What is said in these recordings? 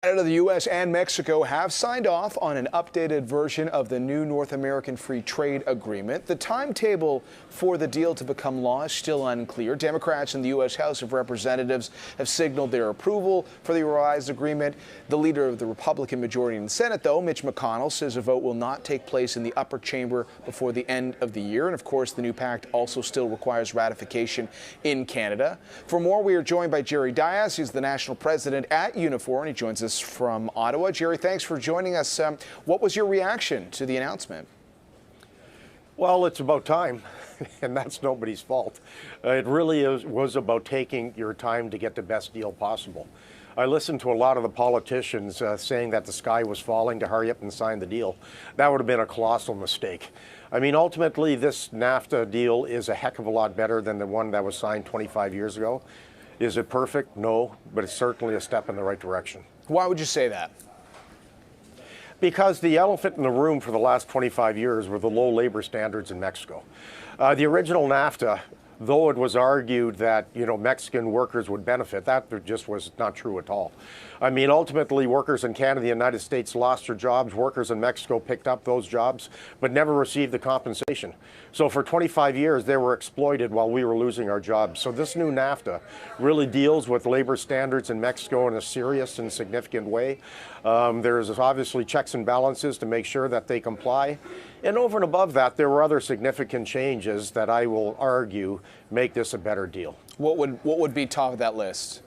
Canada, the U.S. and Mexico have signed off on an updated version of the new North American Free Trade Agreement. The timetable for the deal to become law is still unclear. Democrats in the U.S. House of Representatives have signaled their approval for the revised agreement. The leader of the Republican majority in the Senate, though, Mitch McConnell, says a vote will not take place in the upper chamber before the end of the year. And of course, the new pact also still requires ratification in Canada. For more, we are joined by Jerry Dias. He's the national president at Unifor, and he joins us from Ottawa. Jerry, thanks for joining us. What was your reaction to the announcement? Well, it's about time, and that's nobody's fault. It really was about taking your time to get the best deal possible. I listened to a lot of the politicians saying that the sky was falling to hurry up and sign the deal. That would have been a colossal mistake. I mean, ultimately, this NAFTA deal is a heck of a lot better than the one that was signed 25 years ago. Is it perfect? No, but it's certainly a step in the right direction. Why would you say that? Because the elephant in the room for the last 25 years were the low labor standards in Mexico. The original NAFTA, though it was argued that, Mexican workers would benefit, that just was not true at all. I mean, ultimately, workers in Canada, the United States lost their jobs. Workers in Mexico picked up those jobs, but never received the compensation. So for 25 years, they were exploited while we were losing our jobs. So this new NAFTA really deals with labor standards in Mexico in a serious and significant way. There's obviously checks and balances to make sure that they comply. And over and above that, there were other significant changes that I will argue make this a better deal. What would be top of that list?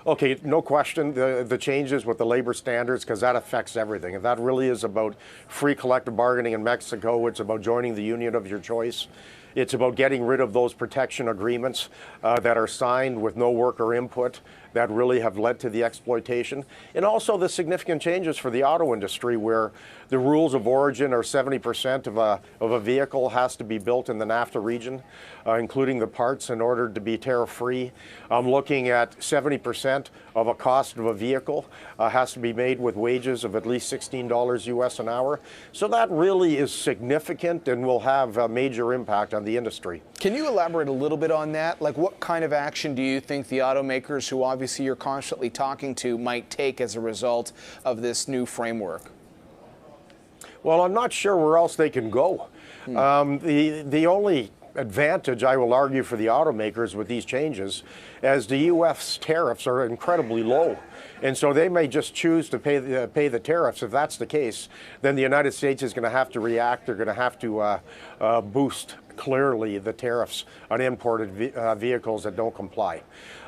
Okay, no question, the changes with the labor standards, because that affects everything. And that really is about free collective bargaining in Mexico. It's about joining the union of your choice. It's about getting rid of those protection agreements that are signed with no worker input that really have led to the exploitation. And also the significant changes for the auto industry, where the rules of origin are 70% of a vehicle has to be built in the NAFTA region, including the parts, in order to be tariff-free. I'm looking at 70% of a cost of a vehicle has to be made with wages of at least $16 US an hour. So that really is significant and will have a major impact on the industry. Can you elaborate a little bit on that? Like, what kind of action do you think the automakers, who obviously you're constantly talking to, might take as a result of this new framework? Well, I'm not sure where else they can go. The only advantage, I will argue, for the automakers with these changes, as the U.S. tariffs are incredibly low. And so they may just choose to pay the tariffs. If that's the case, then the United States is going to have to react. They're going to have to boost, clearly, the tariffs on imported vehicles that don't comply.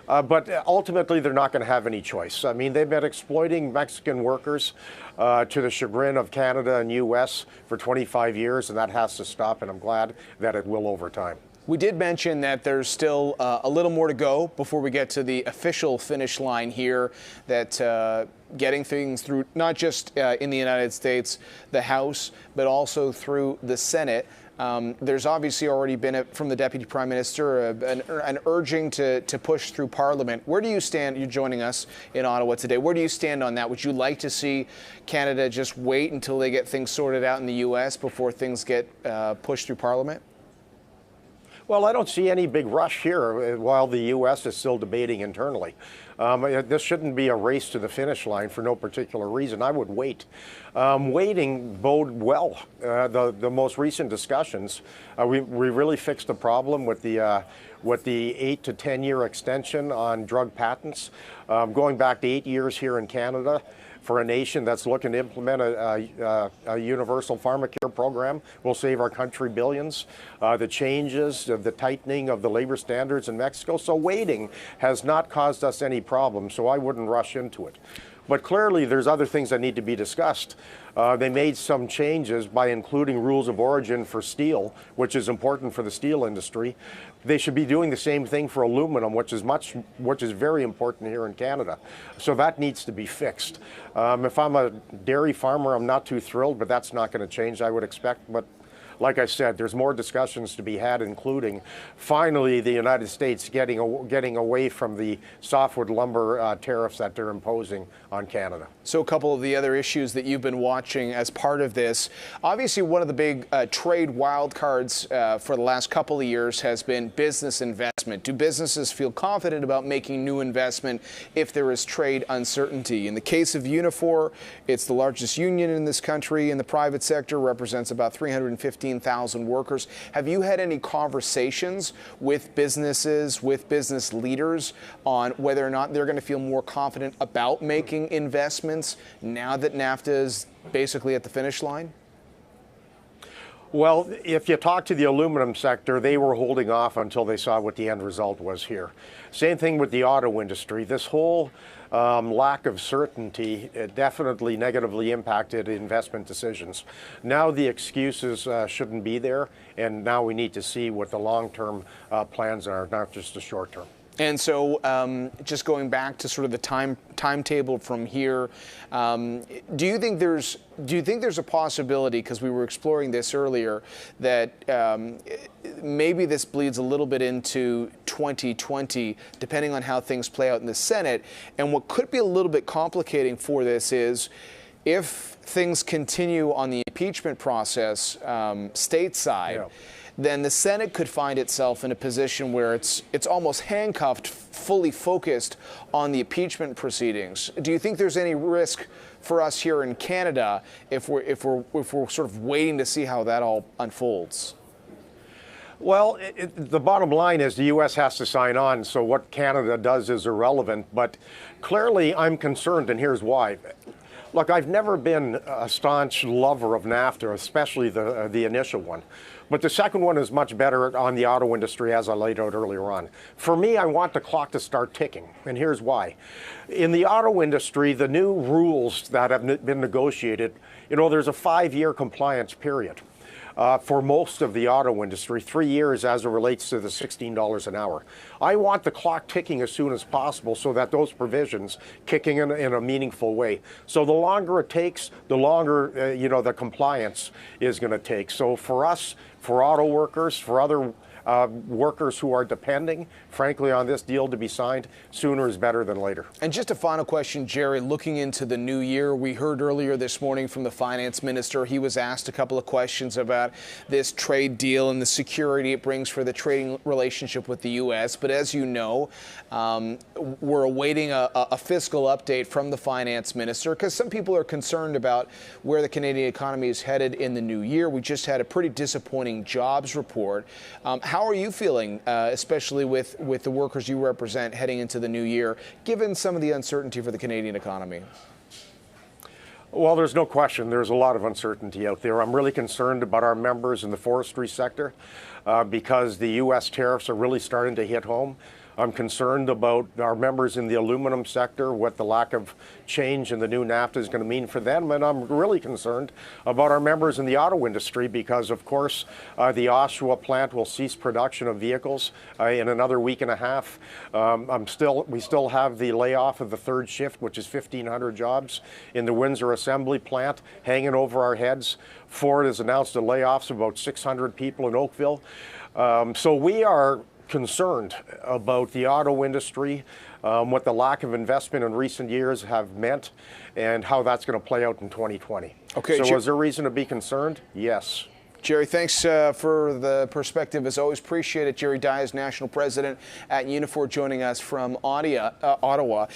But ultimately, they're not going to have any choice. I mean, they've been exploiting Mexican workers to the chagrin of Canada and U.S. for 25 years, and that has to stop, and I'm glad that it will over time. We did mention that there's still a little more to go before we get to the official finish line here, that getting things through not just in the United States, the House, but also through the Senate. There's obviously already been, from the Deputy Prime Minister, an urging to push through Parliament. Where do you stand? You're joining us in Ottawa today. Where do you stand on that? Would you like to see Canada just wait until they get things sorted out in the U.S. before things get pushed through Parliament? Well, I don't see any big rush here while the U.S. is still debating internally. This shouldn't be a race to the finish line for no particular reason. I would wait. Waiting bode well. The most recent discussions, we really fixed the problem with the 8 to 10 year extension on drug patents, going back to 8 years here in Canada. For a nation that's looking to implement a universal pharmacare program will save our country billions. The changes, the tightening of the labor standards in Mexico. So waiting has not caused us any problems, so I wouldn't rush into it. But clearly, there's other things that need to be discussed. They made some changes by including rules of origin for steel, which is important for the steel industry. They should be doing the same thing for aluminum, which is very important here in Canada. So that needs to be fixed. If I'm a dairy farmer, I'm not too thrilled, but that's not going to change, I would expect. But like I said, there's more discussions to be had, including finally the United States getting away from the softwood lumber tariffs that they're imposing on Canada. So a couple of the other issues that you've been watching as part of this, obviously one of the big trade wildcards for the last couple of years has been business investment. Do businesses feel confident about making new investment if there is trade uncertainty? In the case of Unifor, it's the largest union in this country in the private sector, represents about 315,000 workers. Have you had any conversations with businesses, with business leaders on whether or not they're going to feel more confident about making investments now that NAFTA is basically at the finish line? Well, if you talk to the aluminum sector, they were holding off until they saw what the end result was here. Same thing with the auto industry. This whole lack of certainty definitely negatively impacted investment decisions. Now the excuses shouldn't be there, and now we need to see what the long-term plans are, not just the short-term. And so just going back to sort of the timetable from here, do you think there's a possibility, because we were exploring this earlier, that maybe this bleeds a little bit into 2020, depending on how things play out in the Senate? And what could be a little bit complicating for this is if things continue on the impeachment process stateside, yeah, then the Senate could find itself in a position where it's almost handcuffed, fully focused on the impeachment proceedings. Do you think there's any risk for us here in Canada if we're sort of waiting to see how that all unfolds? Well, the bottom line is the U.S. has to sign on, so what Canada does is irrelevant. But clearly, I'm concerned, and here's why. Look, I've never been a staunch lover of NAFTA, especially the initial one. But the second one is much better on the auto industry, as I laid out earlier on. For me, I want the clock to start ticking, and here's why. In the auto industry, the new rules that have been negotiated, there's a 5-year compliance period. For most of the auto industry, 3 years as it relates to the $16 an hour. I want the clock ticking as soon as possible so that those provisions kicking in a meaningful way. So the longer it takes, the longer the compliance is going to take. So for us, for auto workers, for other workers who are depending, frankly, on this deal to be signed, sooner is better than later. And just a final question, Jerry, looking into the new year, we heard earlier this morning from the finance minister, he was asked a couple of questions about this trade deal and the security it brings for the trading relationship with the U.S. But as you know, we're awaiting a fiscal update from the finance minister because some people are concerned about where the Canadian economy is headed in the new year. We just had a pretty disappointing jobs report. How are you feeling, especially with the workers you represent heading into the new year, given some of the uncertainty for the Canadian economy? Well, there's no question. There's a lot of uncertainty out there. I'm really concerned about our members in the forestry sector because the U.S. tariffs are really starting to hit home. I'm concerned about our members in the aluminum sector, what the lack of change in the new NAFTA is going to mean for them. And I'm really concerned about our members in the auto industry because, of course, the Oshawa plant will cease production of vehicles in another week and a half. We still have the layoff of the third shift, which is 1,500 jobs in the Windsor assembly plant hanging over our heads. Ford has announced the layoffs of about 600 people in Oakville. So we are concerned about the auto industry, what the lack of investment in recent years have meant, and how that's going to play out in 2020. Okay, so is there reason to be concerned? Yes. Jerry, thanks for the perspective. As always, appreciate it. Jerry Dye is National President at Unifor, joining us from Ottawa.